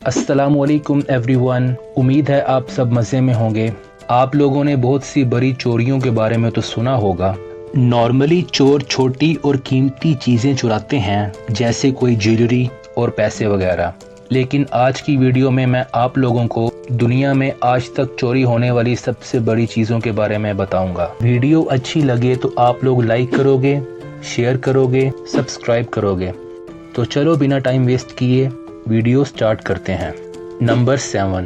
अस्सलामुअलैकुम एवरीवन। उम्मीद है आप सब मज़े में होंगे। आप लोगों ने बहुत सी बड़ी चोरियों के बारे में तो सुना होगा। नॉर्मली चोर छोटी और कीमती चीज़ें चुराते हैं, जैसे कोई ज्वेलरी और पैसे वगैरह। लेकिन आज की वीडियो में मैं आप लोगों को दुनिया में आज तक चोरी होने वाली सबसे बड़ी चीज़ों के बारे में बताऊंगा। वीडियो अच्छी लगे तो आप लोग लाइक करोगे, शेयर करोगे, सब्सक्राइब करोगे। तो चलो बिना टाइम वेस्ट किए वीडियो स्टार्ट करते हैं। नंबर 7,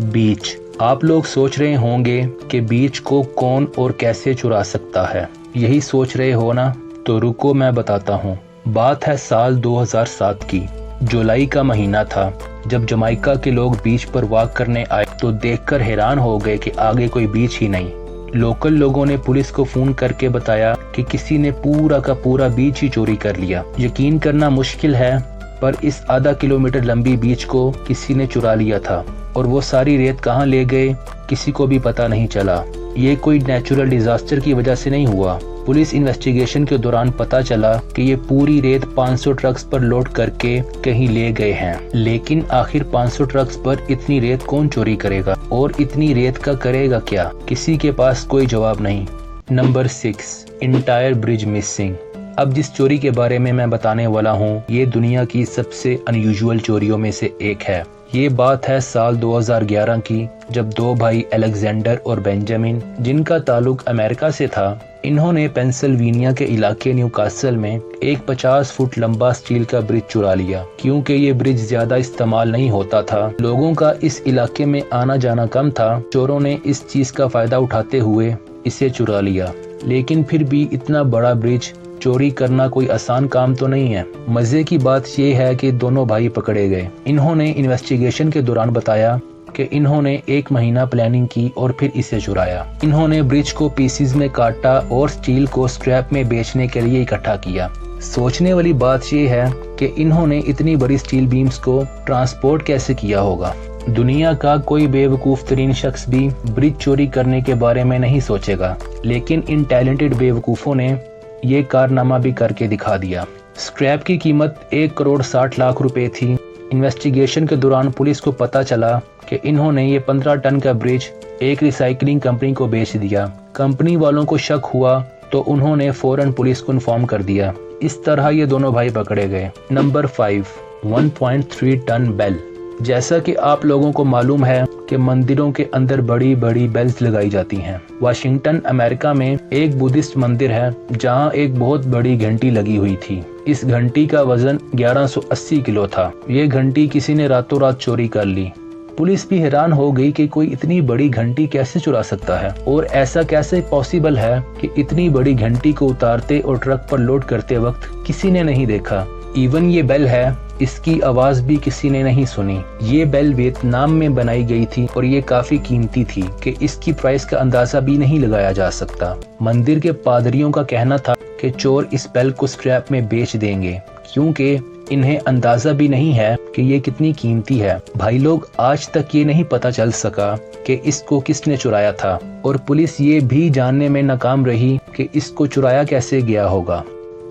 बीच। आप लोग सोच रहे होंगे कि बीच को कौन और कैसे चुरा सकता है। यही सोच रहे हो ना? तो रुको मैं बताता हूँ। बात है साल 2007 की। जुलाई का महीना था जब जमाइका के लोग बीच पर वॉक करने आए तो देखकर हैरान हो गए कि आगे कोई बीच ही नहीं। लोकल लोगों ने पुलिस को फोन करके बताया कि किसी ने पूरा का पूरा बीच ही चोरी कर लिया। यकीन करना मुश्किल है, पर इस आधा किलोमीटर लंबी बीच को किसी ने चुरा लिया था और वो सारी रेत कहाँ ले गए किसी को भी पता नहीं चला। ये कोई नेचुरल डिजास्टर की वजह से नहीं हुआ। पुलिस इन्वेस्टिगेशन के दौरान पता चला कि ये पूरी रेत 500 ट्रक्स पर लोड करके कहीं ले गए हैं। लेकिन आखिर 500 ट्रक्स पर इतनी रेत कौन चोरी करेगा और इतनी रेत का करेगा क्या? किसी के पास कोई जवाब नहीं। Number 6, entire bridge missing. अब जिस चोरी के बारे में मैं बताने वाला हूँ ये दुनिया की सबसे अनयूजुअल चोरियों में से एक है। ये बात है साल 2011 की, जब दो भाई अलेक्जेंडर और बेंजामिन, जिनका ताल्लुक अमेरिका से था, इन्होंने पेंसिल्वेनिया के इलाके न्यूकासल में एक 50 फुट लंबा स्टील का ब्रिज चुरा लिया। क्योंकि ये ब्रिज ज्यादा इस्तेमाल नहीं होता था, लोगों का इस इलाके में आना जाना कम था, चोरों ने इस चीज का फायदा उठाते हुए इसे चुरा लिया। लेकिन फिर भी इतना बड़ा ब्रिज चोरी करना कोई आसान काम तो नहीं है। मजे की बात ये है कि दोनों भाई पकड़े गए। इन्होंने इन्वेस्टिगेशन के दौरान बताया कि इन्होंने 1 महीना प्लानिंग की और फिर इसे चुराया। इन्होंने ब्रिज को पीसीज में काटा और स्टील को स्क्रैप में बेचने के लिए इकट्ठा किया। सोचने वाली बात ये है कि इन्होंने इतनी बड़ी स्टील बीम्स को ट्रांसपोर्ट कैसे किया होगा। दुनिया का कोई बेवकूफ तरीन शख्स भी ब्रिज चोरी करने के बारे में नहीं सोचेगा, लेकिन इन टैलेंटेड बेवकूफों ने ये कारनामा भी करके दिखा दिया। स्क्रैप की कीमत 1 करोड़ 60 लाख रुपए थी। इन्वेस्टिगेशन के दौरान पुलिस को पता चला कि इन्होंने ये 15 टन का ब्रिज एक रिसाइकलिंग कंपनी को बेच दिया। कंपनी वालों को शक हुआ तो उन्होंने फौरन पुलिस को इन्फॉर्म कर दिया। इस तरह ये दोनों भाई पकड़े गए। Number 5, 1.3 ton bell. जैसा कि आप लोगों को मालूम है कि मंदिरों के अंदर बड़ी बड़ी बेल्स लगाई जाती हैं। वाशिंगटन अमेरिका में एक बुद्धिस्ट मंदिर है जहां एक बहुत बड़ी घंटी लगी हुई थी। इस घंटी का वजन 1180 किलो था। ये घंटी किसी ने रातों रात चोरी कर ली। पुलिस भी हैरान हो गई कि कोई इतनी बड़ी घंटी कैसे चुरा सकता है और ऐसा कैसे पॉसिबल है कि इतनी बड़ी घंटी को उतारते और ट्रक पर लोड करते वक्त किसी ने नहीं देखा। इवन ये बेल है, इसकी आवाज भी किसी ने नहीं सुनी। ये बेल वियतनाम में बनाई गई थी और ये काफी कीमती थी कि इसकी प्राइस का अंदाजा भी नहीं लगाया जा सकता। मंदिर के पादरियों का कहना था कि चोर इस बेल को स्क्रैप में बेच देंगे क्योंकि इन्हें अंदाजा भी नहीं है कि ये कितनी कीमती है। भाई लोग, आज तक ये नहीं पता चल सका कि इसको किसने चुराया था और पुलिस ये भी जानने में नाकाम रही कि इसको चुराया कैसे गया होगा।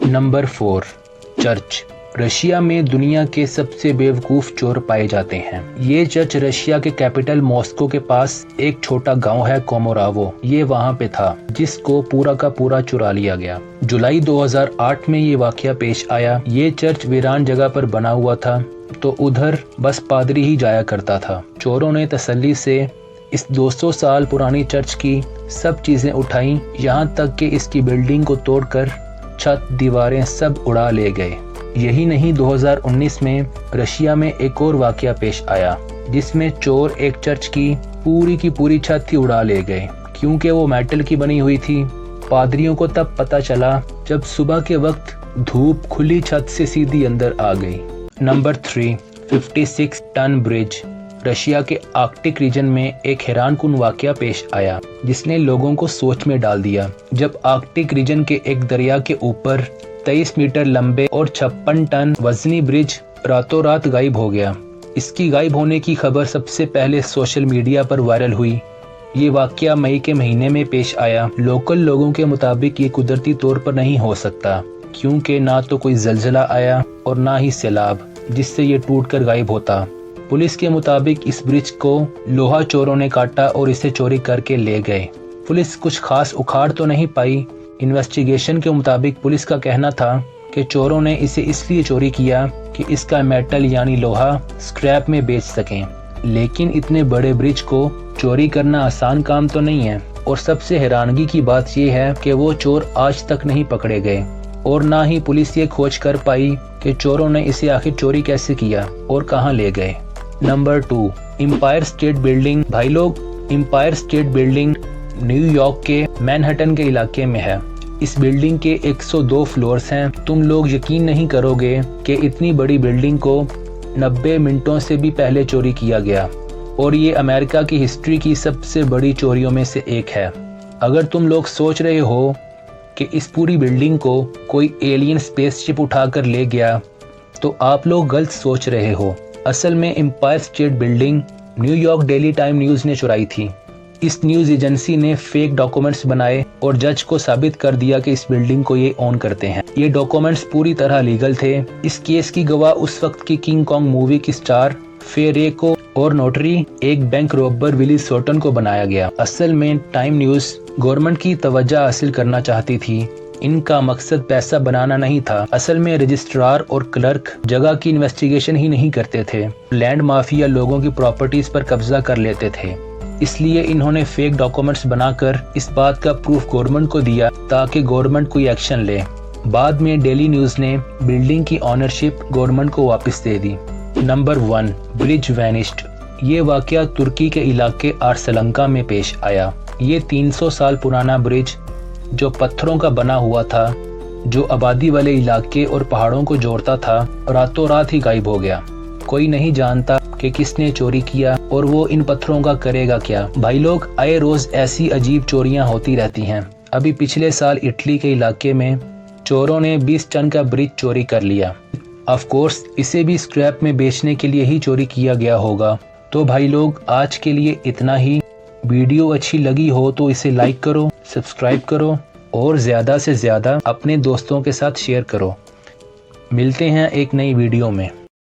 Number 4, church. रशिया में दुनिया के सबसे बेवकूफ चोर पाए जाते हैं। ये चर्च रशिया के कैपिटल मॉस्को के पास एक छोटा गांव है कोमोरावो, ये वहां पे था, जिसको पूरा का पूरा चुरा लिया गया। जुलाई 2008 में ये वाकया पेश आया। ये चर्च वीरान जगह पर बना हुआ था तो उधर बस पादरी ही जाया करता था। चोरों ने तसल्ली से इस 200 साल पुरानी चर्च की सब चीजें उठाई, यहाँ तक कि इसकी बिल्डिंग को तोड़कर छत दीवारें सब उड़ा ले गए। यही नहीं, 2019 में रशिया में एक और वाकया पेश आया जिसमें चोर एक चर्च की पूरी छत ही उड़ा ले गए क्योंकि वो मेटल की बनी हुई थी। पादरियों को तब पता चला जब सुबह के वक्त धूप खुली छत से सीधी अंदर आ गई। Number 3, 56 ton bridge. रशिया के आर्कटिक रीजन में एक हैरानकुन वाकया पेश आया जिसने लोगों को सोच में डाल दिया। जब आर्कटिक रीजन के एक दरिया के ऊपर 23 मीटर लंबे और 56 टन वजनी ब्रिज रातों रात गायब हो गया। इसकी गायब होने की खबर सबसे पहले सोशल मीडिया पर वायरल हुई। ये वाकया मई के महीने में पेश आया। लोकल लोगों के मुताबिक ये कुदरती तौर पर नहीं हो सकता क्योंकि ना तो कोई जलजला आया और ना ही सैलाब जिससे ये टूट कर गायब होता। पुलिस के मुताबिक इस ब्रिज को लोहा चोरों ने काटा और इसे चोरी करके ले गए। पुलिस कुछ खास उखाड़ तो नहीं पाई। इन्वेस्टिगेशन के मुताबिक पुलिस का कहना था कि चोरों ने इसे इसलिए चोरी किया कि इसका मेटल यानी लोहा स्क्रैप में बेच सकें। लेकिन इतने बड़े ब्रिज को चोरी करना आसान काम तो नहीं है, और सबसे हैरानगी की बात यह है कि वो चोर आज तक नहीं पकड़े गए और ना ही पुलिस ये खोज कर पाई कि चोरों ने इसे आखिर चोरी कैसे किया और कहां ले गए। Number 2, Empire State Building. भाई लोग, एम्पायर स्टेट बिल्डिंग न्यूयॉर्क के मैनहट्टन के इलाके में है। इस बिल्डिंग के 102 फ्लोर्स हैं। तुम लोग यकीन नहीं करोगे कि इतनी बड़ी बिल्डिंग को 90 मिनटों से भी पहले चोरी किया गया, और ये अमेरिका की हिस्ट्री की सबसे बड़ी चोरियों में से एक है। अगर तुम लोग सोच रहे हो कि इस पूरी बिल्डिंग को कोई एलियन स्पेसशिप उठाकर ले गया, तो आप लोग गलत सोच रहे हो। असल में Empire State Building New York daily time news ने चुराई थी। इस न्यूज़ एजेंसी ने फेक डॉक्यूमेंट्स बनाए और जज को साबित कर दिया कि इस बिल्डिंग को ये ओन करते हैं। ये डॉक्यूमेंट्स पूरी तरह लीगल थे। इस केस की गवाह उस वक्त की किंग कॉन्ग मूवी की स्टार फे रे को और नोटरी एक बैंक रॉबर विली सोटन को बनाया गया। असल में टाइम न्यूज़ गवर्नमेंट की तवज्जो हासिल करना चाहती थी। इनका मकसद पैसा बनाना नहीं था। असल में रजिस्ट्रार और क्लर्क जगह की इन्वेस्टिगेशन ही नहीं करते थे। लैंड माफिया लोगों की प्रॉपर्टीज पर कब्जा कर लेते थे। इसलिए इन्होंने फेक डॉक्यूमेंट्स बनाकर इस बात का प्रूफ गवर्नमेंट को दिया ताकि गवर्नमेंट कोई एक्शन ले। बाद में डेली न्यूज़ ने बिल्डिंग की ऑनरशिप गवर्नमेंट को वापस दे दी। Number 1, bridge vanished. ये वाकया तुर्की के इलाके आर्सलंका में पेश आया। ये 300 साल पुराना ब्रिज जो पत्थरों का बना हुआ था, जो आबादी वाले इलाके और पहाड़ों को जोड़ता था, रातों रात ही गायब हो गया। कोई नहीं जानता कि किसने चोरी किया और वो इन पत्थरों का करेगा क्या। भाई लोग, आए रोज ऐसी अजीब चोरियां होती रहती हैं। अभी पिछले साल इटली के इलाके में चोरों ने 20 टन का ब्रिज चोरी कर लिया। ऑफ कोर्स इसे भी स्क्रैप में बेचने के लिए ही चोरी किया गया होगा। तो भाई लोग, आज के लिए इतना ही। वीडियो अच्छी लगी हो तो इसे लाइक करो, सब्सक्राइब करो और ज़्यादा से ज़्यादा अपने दोस्तों के साथ शेयर करो। मिलते हैं एक नई वीडियो में।